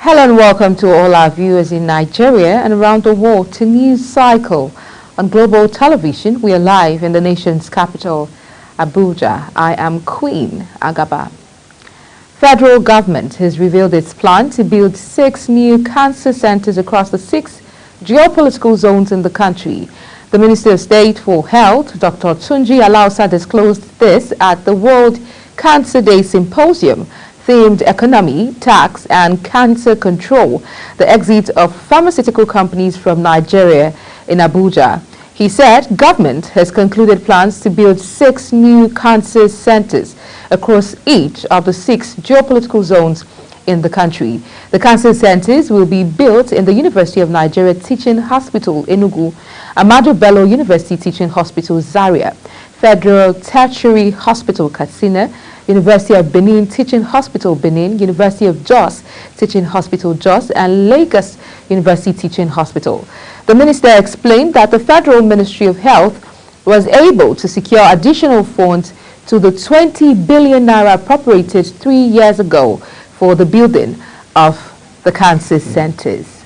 Hello and welcome to all our viewers in Nigeria and around the world to News Cycle. On Global Television, we are live in the nation's capital, Abuja. I am Queen Agaba. Federal government has revealed its plan to build 6 new cancer centers across the 6 geopolitical zones in the country. The Minister of State for Health, Dr. Tunji Alausa, disclosed this at the World Cancer Day Symposium themed Economy, Tax and Cancer Control, the exit of pharmaceutical companies from Nigeria in Abuja. He said government has concluded plans to build 6 new cancer centers across each of the 6 geopolitical zones in the country. The cancer centers will be built in the University of Nigeria Teaching Hospital, Enugu, Ahmadu Bello University Teaching Hospital, Zaria, Federal Tertiary Hospital, Katsina, University of Benin Teaching Hospital, Benin, University of Jos Teaching Hospital, Jos, and Lagos University Teaching Hospital. The minister explained that the Federal Ministry of Health was able to secure additional funds to the 20 billion naira appropriated 3 years ago for the building of the cancer centers.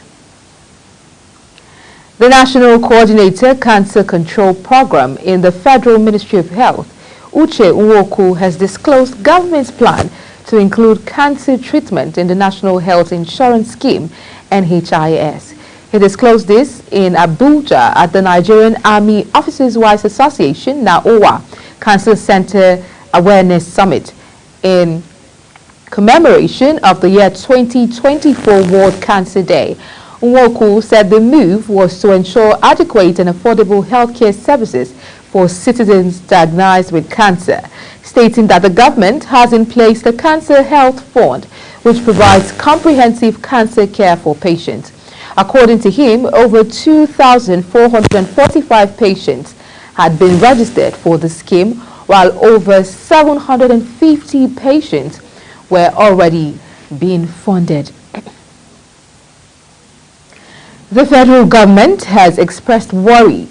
The National Coordinator Cancer Control Program in the Federal Ministry of Health, Uche Nwoku, has disclosed government's plan to include cancer treatment in the National Health Insurance Scheme, NHIS. He disclosed this in Abuja at the Nigerian Army Officers' Wives Association, NAOWA, Cancer Center Awareness Summit in commemoration of the year 2024 World Cancer Day. Nwoku said the move was to ensure adequate and affordable healthcare services for citizens diagnosed with cancer, stating that the government has in place the Cancer Health Fund, which provides comprehensive cancer care for patients. According to him, over 2,445 patients had been registered for the scheme, while over 750 patients were already being funded. The federal government has expressed worry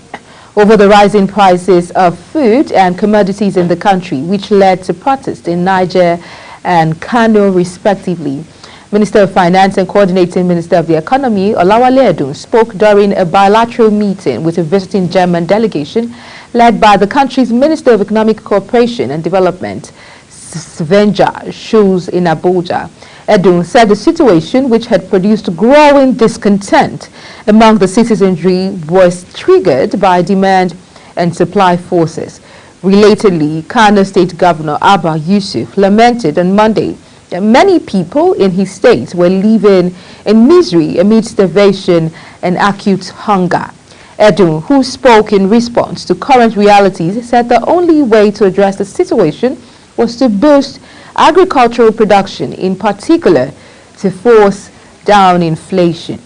over the rising prices of food and commodities in the country, which led to protests in Niger and Kano, respectively. Minister of Finance and Coordinating Minister of the Economy, Olawale Edun, spoke during a bilateral meeting with a visiting German delegation led by the country's Minister of Economic Cooperation and Development, Svenja Schulz, in Abuja. Edun said the situation, which had produced growing discontent among the citizenry, was triggered by demand and supply forces. Relatedly, Kano State Governor Abba Yusuf lamented on Monday that many people in his state were living in misery amid starvation and acute hunger. Edun, who spoke in response to current realities, said the only way to address the situation was to boost agricultural production, in particular to force down inflation.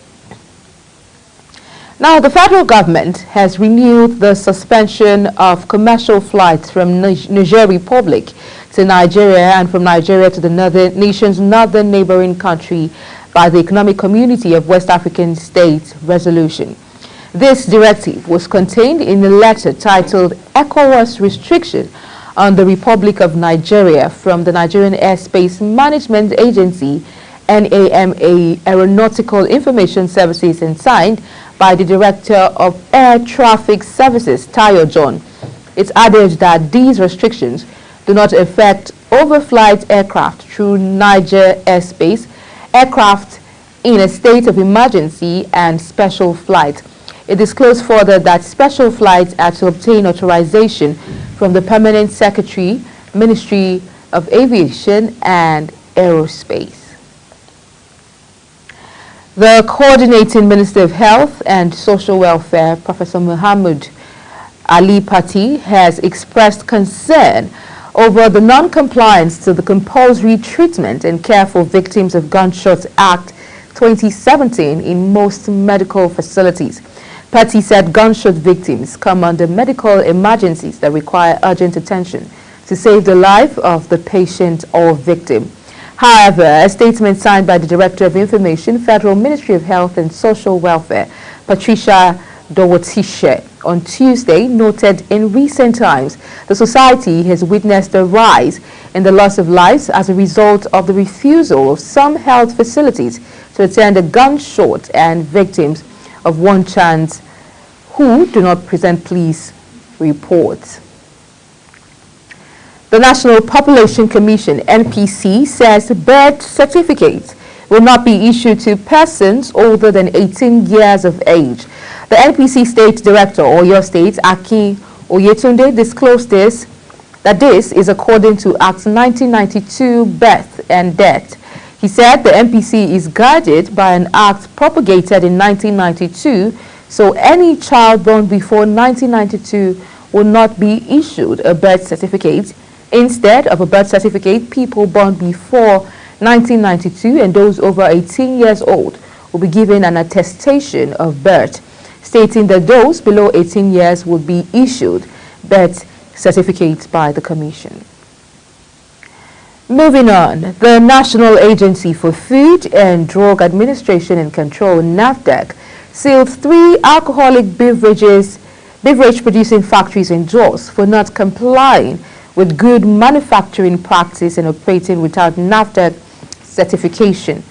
Now, the federal government has renewed the suspension of commercial flights from Niger Republic to Nigeria and from Nigeria to the nation's northern neighboring country by the Economic Community of West African States resolution. This directive was contained in a letter titled ECOWAS Restriction on the Republic of Nigeria from the Nigerian Airspace Management Agency, NAMA Aeronautical Information Services, and signed by the Director of Air Traffic Services, Tayo John. It added that these restrictions do not affect overflight aircraft through Niger airspace, aircraft in a state of emergency, and special flights. It disclosed further that special flights are to obtain authorization from the Permanent Secretary, Ministry of Aviation and Aerospace. The Coordinating Minister of Health and Social Welfare, Professor Muhammad Ali Pati, has expressed concern over the non-compliance to the Compulsory Treatment and Care for Victims of Gunshots Act 2017 in most medical facilities. Pati said gunshot victims come under medical emergencies that require urgent attention to save the life of the patient or victim. However, a statement signed by the Director of Information, Federal Ministry of Health and Social Welfare, Patricia Dowotishe on Tuesday noted in recent times the society has witnessed a rise in the loss of lives as a result of the refusal of some health facilities to attend a gunshot and victims of one chance who do not present police reports. The National Population Commission, NPC, says birth certificates will not be issued to persons older than 18 years of age. The NPC State Director, Oyo State, Akin Oyetunde, disclosed that this is according to Act 1992, Birth and Death. He said the NPC is guided by an act propagated in 1992, so any child born before 1992 will not be issued a birth certificate. Instead of a birth certificate, people born before 1992 and those over 18 years old will be given an attestation of birth, stating that those below 18 years would be issued birth certificates by the Commission. Moving on, the National Agency for Food and Drug Administration and Control, NAFDAC, sealed 3 alcoholic beverage producing factories in Jos for not complying with good manufacturing practice and operating without NAFDAC certification.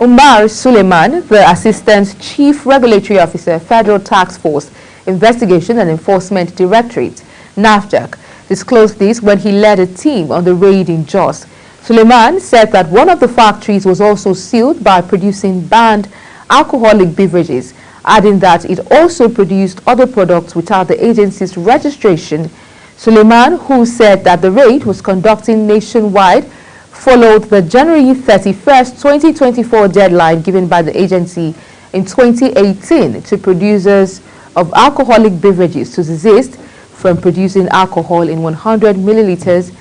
Umar Suleiman, the Assistant Chief Regulatory Officer, Federal Task Force Investigation and Enforcement Directorate, NAFDAC, disclosed this when he led a team on the raid in Jos. Suleiman said that one of the factories was also sealed by producing banned alcoholic beverages, adding that it also produced other products without the agency's registration. Suleiman, who said that the raid was conducting nationwide, followed the January 31st, 2024 deadline given by the agency in 2018 to producers of alcoholic beverages to desist from producing alcohol in 100 milliliters,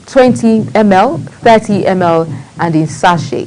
20 ml, 30 ml, and in sachet.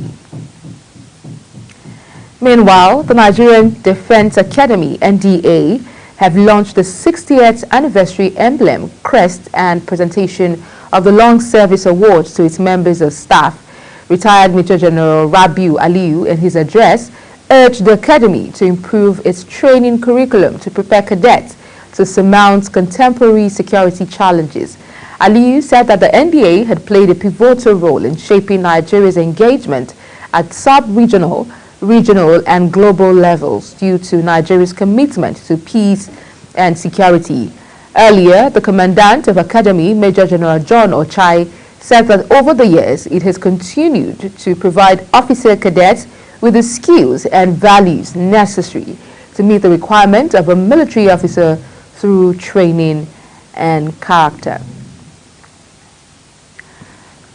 Meanwhile, the Nigerian Defense Academy, NDA, have launched the 60th anniversary emblem, crest, and presentation of the Long Service Awards to its members of staff. Retired Major General Rabiu Aliyu, in his address, urged the Academy to improve its training curriculum to prepare cadets to surmount contemporary security challenges. Aliyu said that the NDA had played a pivotal role in shaping Nigeria's engagement at sub-regional, regional, and global levels due to Nigeria's commitment to peace and security. Earlier, the Commandant of Academy, Major General John Ochai, said that over the years it has continued to provide officer cadets with the skills and values necessary to meet the requirement of a military officer through training and character.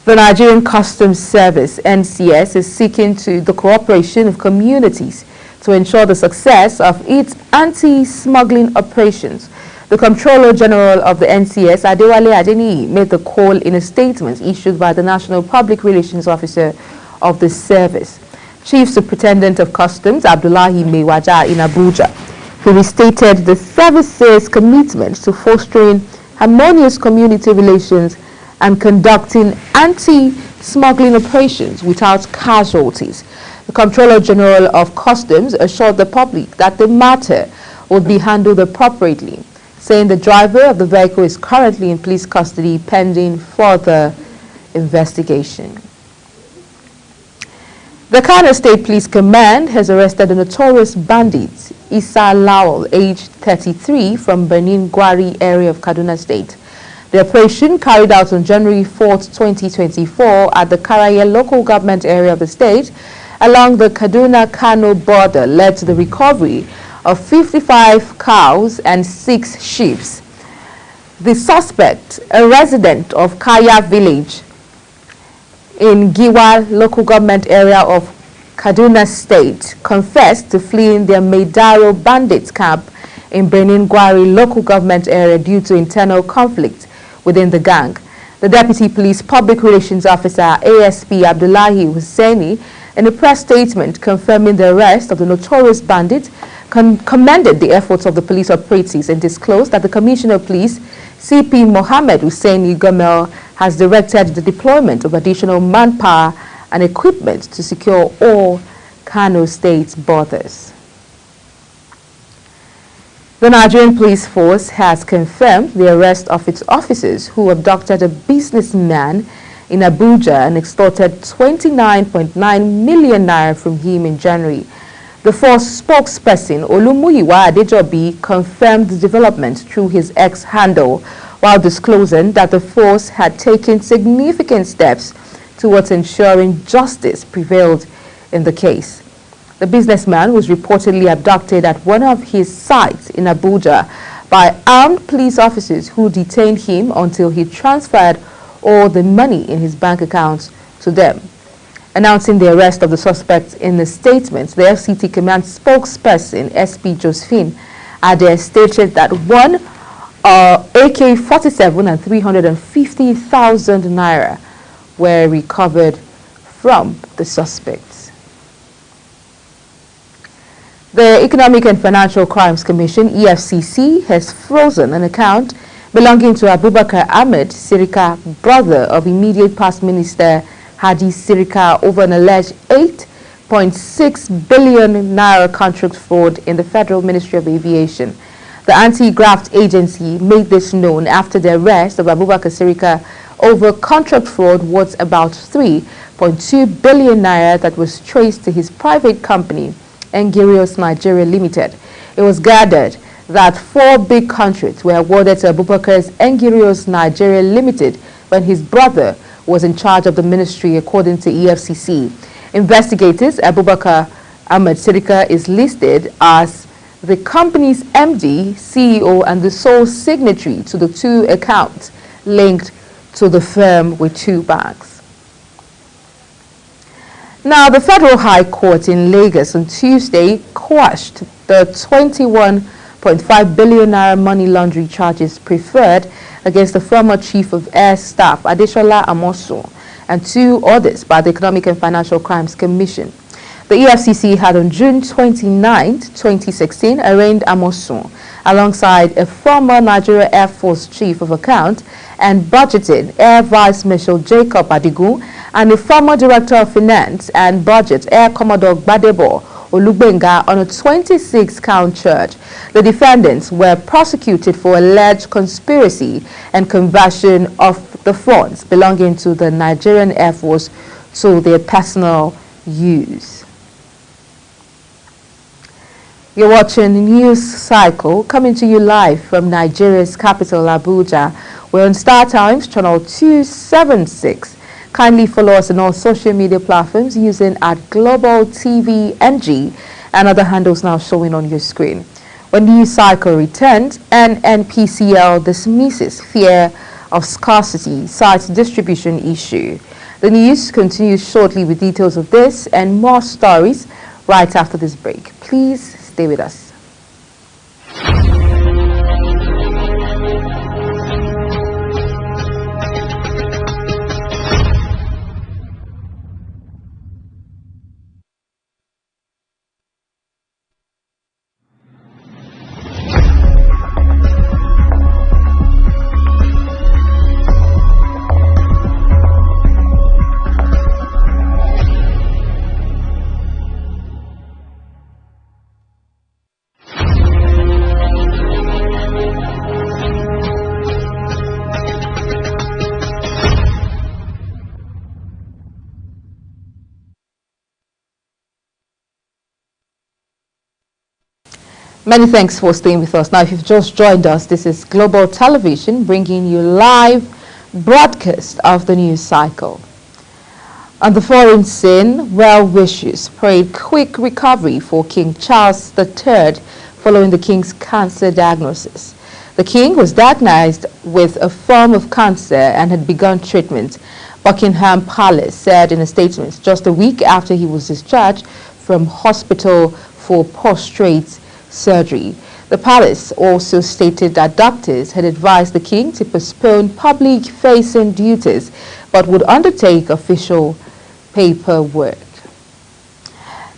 The Nigerian Customs Service, NCS, is seeking the cooperation of communities to ensure the success of its anti-smuggling operations. The Comptroller General of the NCS, Adewale Adeniyi, made the call in a statement issued by the National Public Relations Officer of the service. Chief Superintendent of Customs, Abdullahi Mewaja, in Abuja, who restated the service's commitment to fostering harmonious community relations and conducting anti-smuggling operations without casualties. The Comptroller General of Customs assured the public that the matter would be handled appropriately, saying the driver of the vehicle is currently in police custody pending further investigation. The Kano State Police Command has arrested a notorious bandit, Issa Lawal, aged 33, from Benin Gwari area of Kaduna State. The operation, carried out on January 4, 2024 at the Karaye local government area of the state along the Kaduna-Kano border, led to the recovery of 55 cows and 6 sheep. The suspect, a resident of Kaya village in Giwa local government area of Kaduna State, confessed to fleeing their Meidaro bandits camp in Benin Gwari local government area due to internal conflict within the gang. The Deputy Police Public Relations Officer, ASP Abdullahi Hussaini, in a press statement confirming the arrest of the notorious bandit, commended the efforts of the police operatives and disclosed that the Commissioner of Police, CP Mohammed Hussaini Gamel, has directed the deployment of additional manpower and equipment to secure all Kano State borders. The Nigerian police force has confirmed the arrest of its officers who abducted a businessman in Abuja and extorted 29.9 million naira from him in January. The force spokesperson Olumuyiwa Adejobi confirmed the development through his X handle while disclosing that the force had taken significant steps towards ensuring justice prevailed in the case. The businessman was reportedly abducted at one of his sites in Abuja by armed police officers who detained him until he transferred all the money in his bank accounts to them. Announcing the arrest of the suspects in a statement, the FCT command spokesperson SP Josephine Ade stated that one AK-47 and 350,000 naira were recovered from the suspects. The Economic and Financial Crimes Commission, EFCC, has frozen an account belonging to Abubakar Ahmed Sirika, brother of immediate past minister Hadi Sirika, over an alleged 8.6 billion naira contract fraud in the Federal Ministry of Aviation. The anti-graft agency made this known after the arrest of Abubakar Sirika over contract fraud worth about 3.2 billion naira that was traced to his private company, Engirios Nigeria Limited. It was gathered that 4 big contracts were awarded to Abubakar's Engirios Nigeria Limited when his brother was in charge of the ministry, according to EFCC. Investigators, Abubakar Ahmed Sirika is listed as the company's MD, CEO, and the sole signatory to the 2 accounts linked to the firm with 2 banks. Now, the Federal High Court in Lagos on Tuesday quashed the 21.5 billion naira money laundering charges preferred against the former Chief of Air Staff, Adesola Amosun, and 2 others by the Economic and Financial Crimes Commission. The EFCC had on June 29, 2016, arraigned Amosun alongside a former Nigeria Air Force Chief of Account and Budgeting Air Vice Marshal Jacob Adigun and a former Director of Finance and Budget Air Commodore Gbadebo Olugbenga on a 26-count charge. The defendants were prosecuted for alleged conspiracy and conversion of the funds belonging to the Nigerian Air Force to their personal use. You're watching News Cycle coming to you live from Nigeria's capital, Abuja. We're on Star Times channel 276. Kindly follow us on all social media platforms using @GlobalTVNG and other handles now showing on your screen. When News Cycle returns, NNPCL dismisses fear of scarcity, cites distribution issue. The news continues shortly with details of this and more stories right after this break. Please stay with us. Many thanks for staying with us. Now, if you've just joined us, this is Global Television bringing you live broadcast of the News Cycle. On the foreign scene, well wishes prayed quick recovery for King Charles III following the King's cancer diagnosis. The King was diagnosed with a form of cancer and had begun treatment. Buckingham Palace said in a statement just a week after he was discharged from hospital for prostate surgery. The palace also stated that doctors had advised the king to postpone public-facing duties but would undertake official paperwork.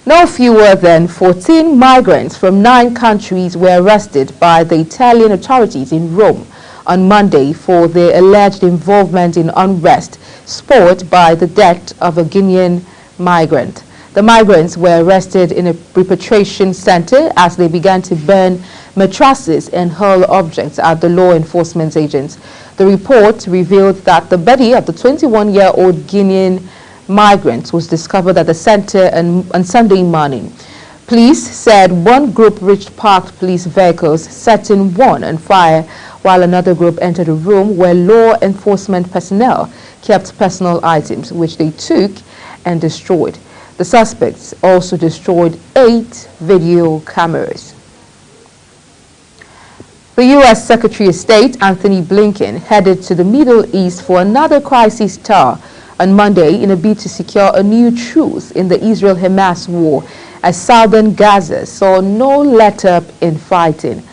No fewer than 14 migrants from 9 countries were arrested by the Italian authorities in Rome on Monday for their alleged involvement in unrest spurred by the death of a Guinean migrant. The migrants were arrested in a repatriation center as they began to burn mattresses and hurl objects at the law enforcement agents. The report revealed that the body of the 21-year-old Guinean migrant was discovered at the center on Sunday morning. Police said one group reached parked police vehicles, setting one on fire, while another group entered a room where law enforcement personnel kept personal items, which they took and destroyed. The suspects also destroyed 8 video cameras. The U.S. Secretary of State Anthony Blinken headed to the Middle East for another crisis tour on Monday in a bid to secure a new truce in the Israel-Hamas war, as southern Gaza saw no let-up in fighting.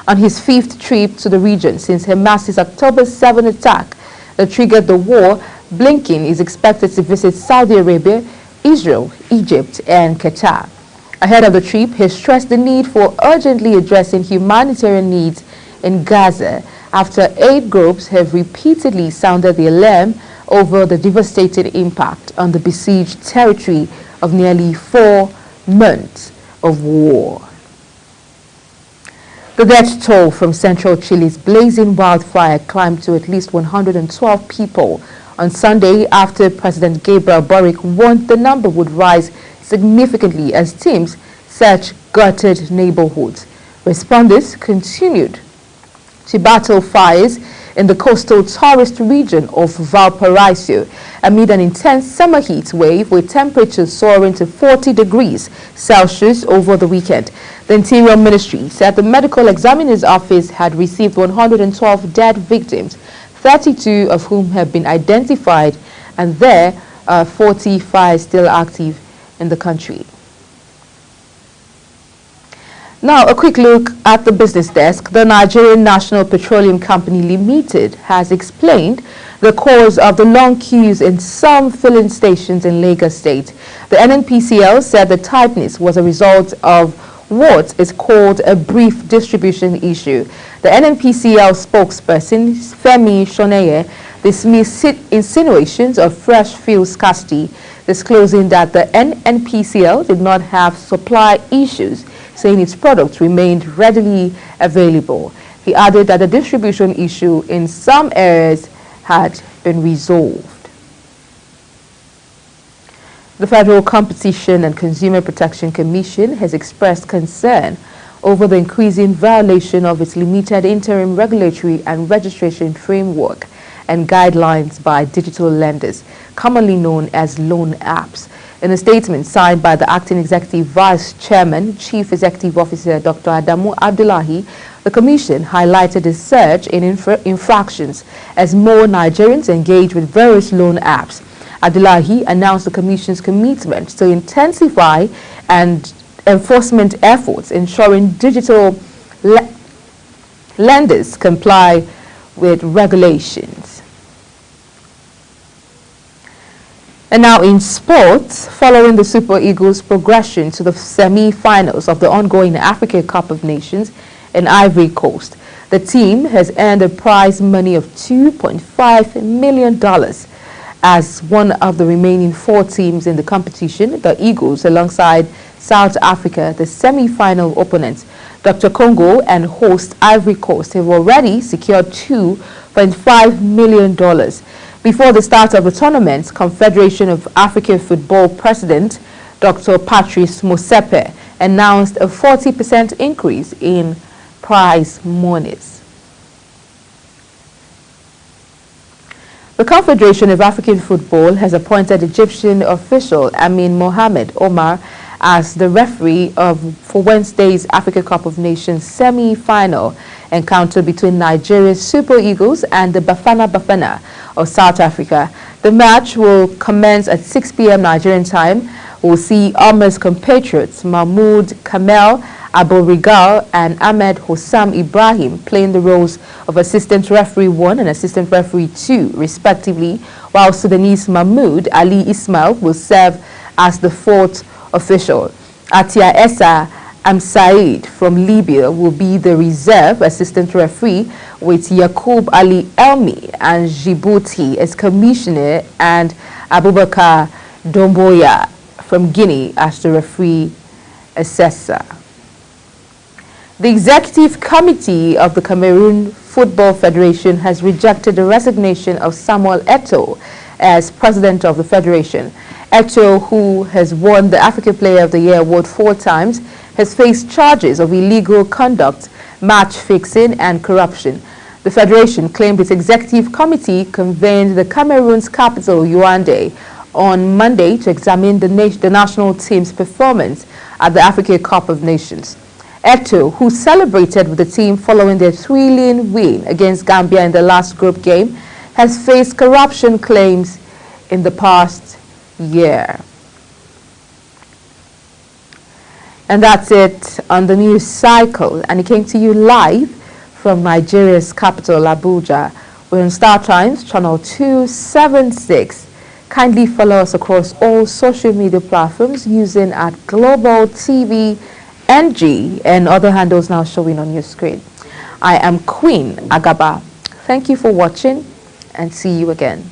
On his 5th trip to the region since Hamas's October 7 attack that triggered the war, Blinken is expected to visit Saudi Arabia, Israel, Egypt, and Qatar. Ahead of the trip, he stressed the need for urgently addressing humanitarian needs in Gaza after 8 groups have repeatedly sounded the alarm over the devastating impact on the besieged territory of nearly 4 months of war. The death toll from central Chile's blazing wildfire climbed to at least 112 people on Sunday after President Gabriel Boric warned the number would rise significantly as teams search gutted neighborhoods. Responders continued to battle fires in the coastal tourist region of Valparaiso amid an intense summer heat wave with temperatures soaring to 40 degrees Celsius over the weekend. The Interior Ministry said the Medical Examiner's Office had received 112 dead victims, 32 of whom have been identified, and there are 40 fires still active in the country. Now, a quick look at the business desk. The Nigerian National Petroleum Company Limited has explained the cause of the long queues in some filling stations in Lagos State. The NNPCL said the tightness was a result of what is called a brief distribution issue. The NNPCL spokesperson, Femi Shoneye, dismissed insinuations of fresh fuel scarcity, disclosing that the NNPCL did not have supply issues, saying its products remained readily available. He added that the distribution issue in some areas had been resolved. The Federal Competition and Consumer Protection Commission has expressed concern over the increasing violation of its limited interim regulatory and registration framework and guidelines by digital lenders, commonly known as loan apps. In a statement signed by the Acting Executive Vice Chairman, Chief Executive Officer Dr. Adamu Abdullahi, the Commission highlighted the surge in infractions as more Nigerians engage with various loan apps. Abdullahi announced the Commission's commitment to intensify and enforcement efforts, ensuring digital lenders comply with regulations. And now in sports, following the Super Eagles' progression to the semi-finals of the ongoing Africa Cup of Nations in Ivory Coast, the team has earned a prize money of $2.5 million. As one of the remaining 4 teams in the competition, the Eagles, alongside South Africa, the semi-final opponents, Dr. Congo and host Ivory Coast, have already secured $2.5 million. Before the start of the tournament, Confederation of African Football President Dr. Patrice Motsepe announced a 40% increase in prize monies. The Confederation of African Football has appointed Egyptian official Amin Mohamed Omar as the referee for Wednesday's Africa Cup of Nations semi-final encounter between Nigeria's Super Eagles and the Bafana Bafana of South Africa. The match will commence at 6 p.m. Nigerian time. We'll see Omar's compatriots Mahmoud Kamel Abou-Rigal and Ahmed Hossam Ibrahim playing the roles of Assistant Referee 1 and Assistant Referee 2, respectively, while Sudanese Mahmoud Ali Ismail will serve as the 4th official. Atia Essa Amsaid from Libya will be the reserve assistant referee, with Yaqub Ali Elmi and Djibouti as commissioner and Abubakar Domboya from Guinea as the referee assessor. The Executive Committee of the Cameroon Football Federation has rejected the resignation of Samuel Eto'o as president of the federation. Eto'o, who has won the Africa Player of the Year award 4 times, has faced charges of illegal conduct, match fixing and corruption. The federation claimed its executive committee convened the Cameroon's capital, Yaoundé, on Monday to examine the national team's performance at the Africa Cup of Nations. Eto'o, who celebrated with the team following their thrilling win against Gambia in the last group game, has faced corruption claims in the past year. And that's it on the news cycle, and it came to you live from Nigeria's capital, Abuja. We're on Star Times, channel 276. Kindly follow us across all social media platforms using at Global TV NG and other handles now showing on your screen. I am Queen Agaba. Thank you for watching and see you again.